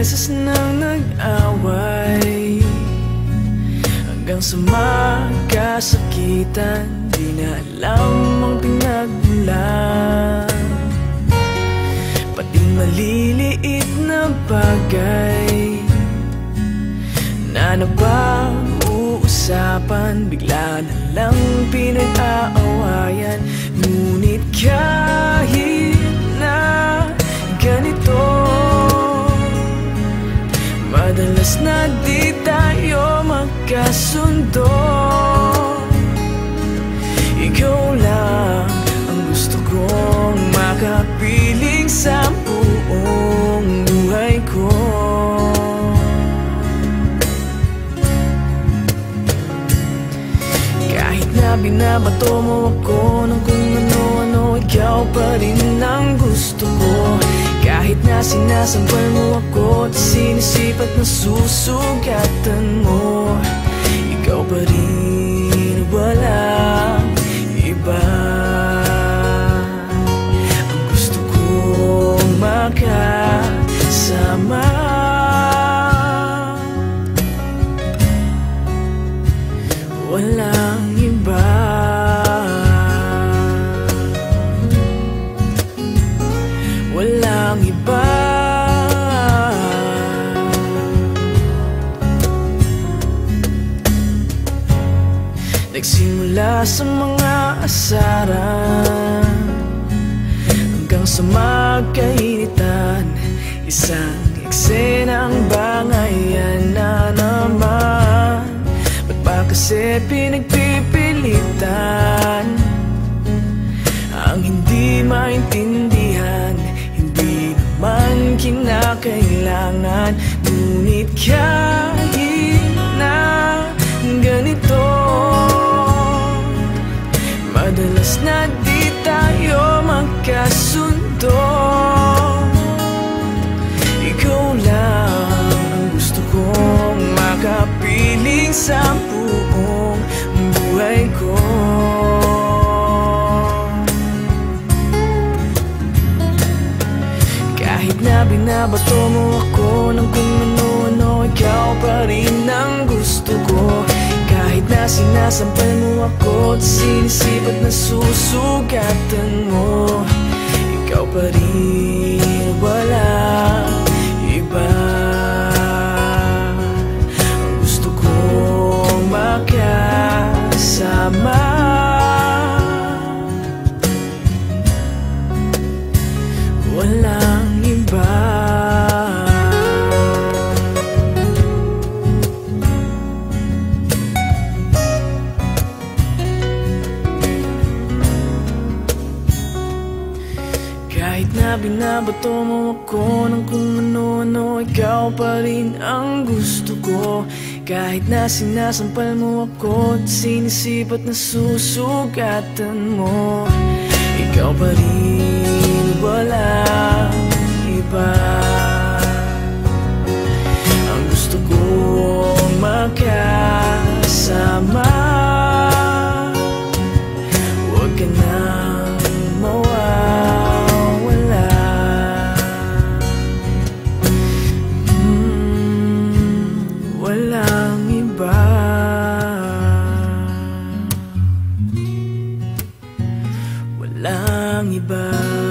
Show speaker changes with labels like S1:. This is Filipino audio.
S1: beses nang nag-away, hanggang sa magkasakitan, di na alam ang pinagmulan. Pati maliliit na bagay na napag-uusapan, bigla na lang pinag-aawayan. Ngunit kahit na ganito, madalas na di tayo magkasundo. Ikaw lang ang gusto kong makapiling sa buong buhay ko. Kahit na binabato mo ako ng kung ano-ano, ikaw pa rin ang gusto ko. Kahit na sinasampal mo ako at sinisipat na susugatan mo, ikaw pa rin, walang iba. Ang gusto kong makasama, walang iba. Walang iba. Nagsimula sa mga asaran hanggang sa magkainitan, isang eksenang bangayan na naman. Ba't ba kasi pinagpipilitan ang hindi maintindihan? Hindi naman kinakailangan. Ngunit kahit na ganito, madalas na di tayo magkasundo. Ikaw lang ang gusto kong makapiling sa buong buhay ko. Kahit na binabato mo ako ng kung ano-ano, ikaw pa rin ang gusto ko. Kahit na sinasampal mo ako at sinisipat na susugatan mo, ikaw pa rin, walang iba. Ang gusto kong makasama, walang iba. Kahit na binabato mo ako ng kung ano-ano, ikaw pa rin ang gusto ko. Kahit na sinasampal mo ako at sinisipat na susugatan mo, ikaw pa rin, walang iba. Ang gusto kong makasama, huwag ka nang mawawala. Walang iba. Walang iba.